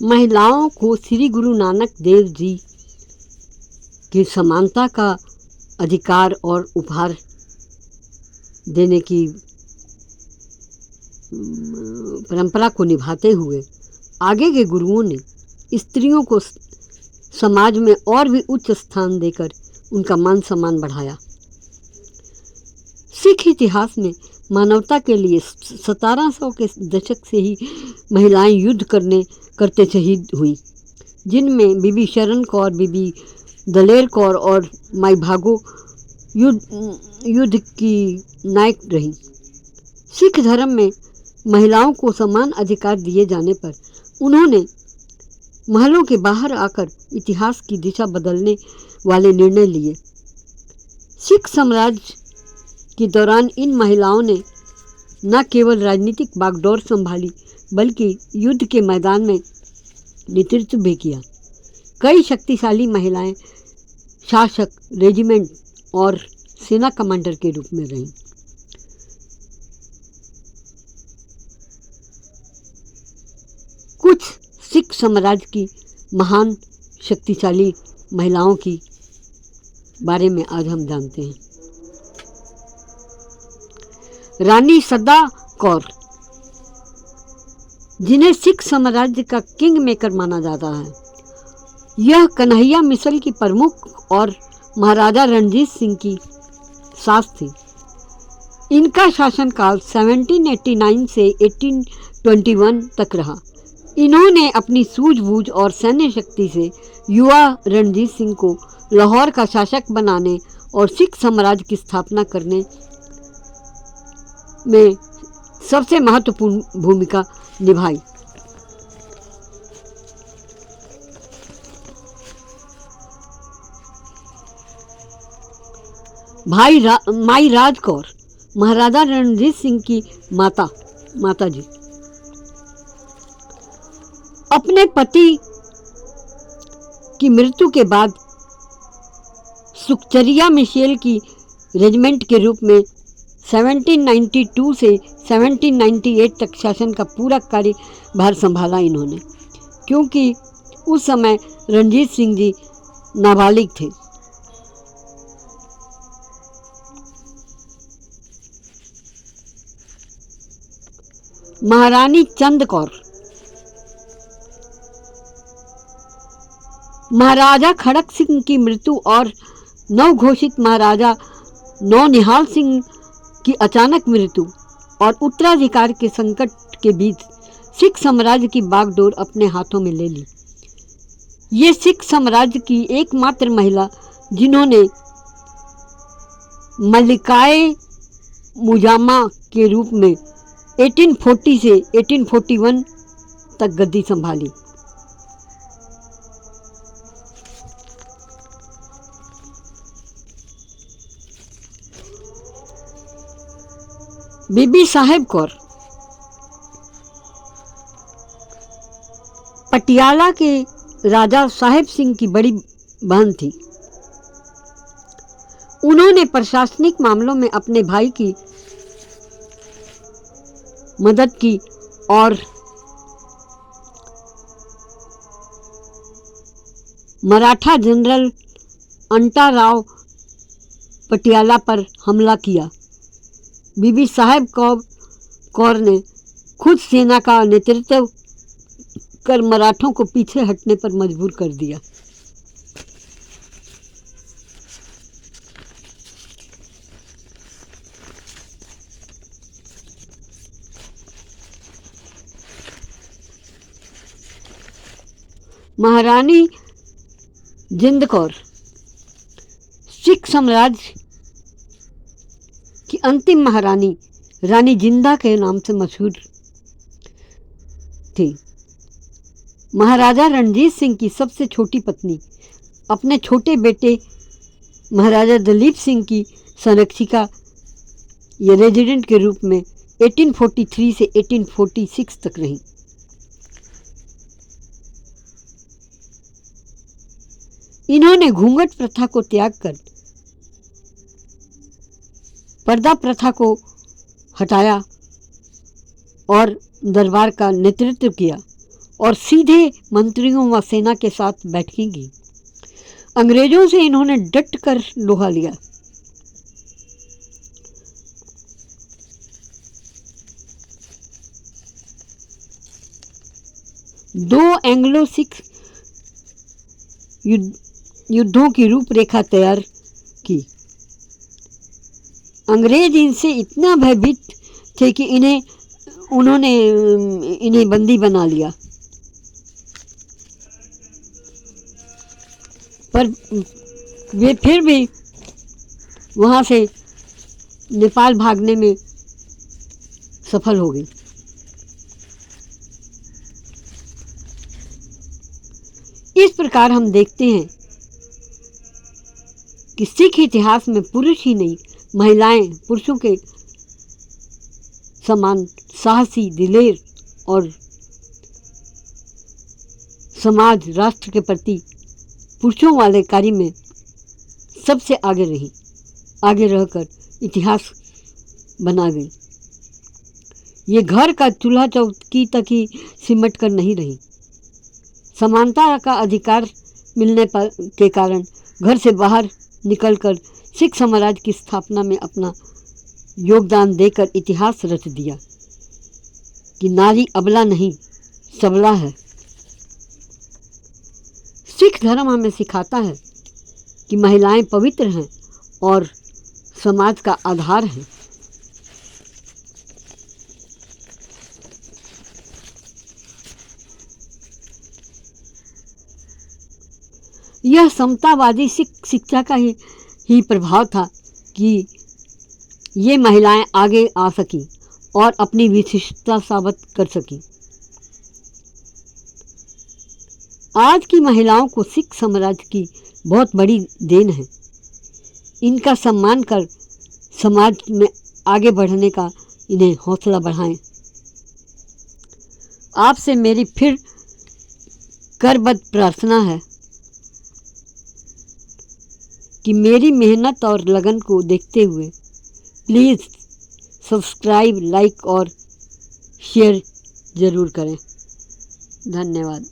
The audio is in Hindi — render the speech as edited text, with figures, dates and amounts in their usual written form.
महिलाओं को श्री गुरु नानक देव जी की समानता का अधिकार और उपहार देने की परंपरा को निभाते हुए आगे के गुरुओं ने स्त्रियों को समाज में और भी उच्च स्थान देकर उनका मान सम्मान बढ़ाया। सिख इतिहास में मानवता के लिए 1700 के दशक से ही महिलाएं युद्ध करते शहीद हुई, जिनमें बीबी शरण कौर, बीबी दलेर कौर और माई भागो युद्ध की नायक रहीं। सिख धर्म में महिलाओं को समान अधिकार दिए जाने पर उन्होंने महलों के बाहर आकर इतिहास की दिशा बदलने वाले निर्णय लिए। सिख साम्राज्य के दौरान इन महिलाओं ने न केवल राजनीतिक बागडोर संभाली बल्कि युद्ध के मैदान में नेतृत्व भी किया। कई शक्तिशाली महिलाएं शासक, रेजिमेंट और सेना कमांडर के रूप में रहीं। कुछ सिख साम्राज्य की महान शक्तिशाली महिलाओं की बारे में आज हम जानते हैं। रानी सदा कौर, जिन्हें सिख साम्राज्य का किंग मेकर माना जाता है, यह कन्हैया मिसल की प्रमुख और महाराजा रणजीत सिंह की सास थी। इनका शासनकाल 1789 से 1821 तक रहा। इन्होंने अपनी सूझबूझ और सैन्य शक्ति से युवा रणजीत सिंह को लाहौर का शासक बनाने और सिख साम्राज्य की स्थापना करने में सबसे महत्वपूर्ण भूमिका निभाई। माई राज कौर, महाराजा रणजीत सिंह की माता जी, अपने पति की मृत्यु के बाद सुखचरिया मिशेल की रेजिमेंट के रूप में 1792 से 1798 तक शासन का पूरा कार्यभार संभाला इन्होंने, क्योंकि उस समय रणजीत सिंह जी नाबालिग थे। महारानी चंद कौर, महाराजा खड़क सिंह की मृत्यु और नवघोषित महाराजा नौनिहाल सिंह की अचानक मृत्यु और उत्तराधिकार के संकट के बीच सिख साम्राज्य की बागडोर अपने हाथों में ले ली। ये सिख साम्राज्य की एकमात्र महिला जिन्होंने मल्लिकाए मुजामा के रूप में 1840 से 1841 तक गद्दी संभाली। बीबी साहेब कौर पटियाला के राजा साहेब सिंह की बड़ी बहन थी। उन्होंने प्रशासनिक मामलों में अपने भाई की मदद की और मराठा जनरल अंटा राव पटियाला पर हमला किया। बीबी साहेब कौर ने खुद सेना का नेतृत्व कर मराठों को पीछे हटने पर मजबूर कर दिया। महारानी जिंद कौर सिख साम्राज्य की अंतिम महारानी रानी जिंदा के नाम से मशहूर थी। महाराजा रणजीत सिंह की सबसे छोटी पत्नी अपने छोटे बेटे महाराजा दलीप सिंह की संरक्षिका या रेजिडेंट के रूप में 1843 से 1846 तक रही। इन्होंने घूंघट प्रथा को त्याग कर पर्दा प्रथा को हटाया और दरबार का नेतृत्व किया और सीधे मंत्रियों व सेना के साथ बैठकें की। अंग्रेजों से इन्होंने डट कर लोहा लिया। दो एंग्लो सिख युद्धों की रूपरेखा तैयार की। अंग्रेज इनसे इतना भयभीत थे कि उन्होंने इन्हें बंदी बना लिया, पर वे फिर भी वहाँ से नेपाल भागने में सफल हो गई। इस प्रकार हम देखते हैं कि सिख इतिहास में पुरुष ही नहीं, महिलाएं पुरुषों के समान साहसी, दिलेर और समाज राष्ट्र के प्रति पुरुषों वाले कार्य में सबसे आगे रही, आगे रहकर इतिहास बना गई। ये घर का चूल्हा चौकी तक ही सिमट कर नहीं रही। समानता का अधिकार मिलने के कारण घर से बाहर निकलकर सिख साम्राज्य की स्थापना में अपना योगदान देकर इतिहास रच दिया कि नारी अबला नहीं, सबला है। सिख धर्म हमें सिखाता है कि महिलाएं पवित्र हैं और समाज का आधार हैं। यह समतावादी सिख शिक्षा का ही प्रभाव था कि ये महिलाएं आगे आ सकी और अपनी विशिष्टता साबित कर सकी। आज की महिलाओं को सिख साम्राज्य की बहुत बड़ी देन है। इनका सम्मान कर समाज में आगे बढ़ने का इन्हें हौसला बढ़ाएं। आपसे मेरी फिर करबद्ध प्रार्थना है कि मेरी मेहनत और लगन को देखते हुए प्लीज़ सब्सक्राइब, लाइक और शेयर ज़रूर करें। धन्यवाद।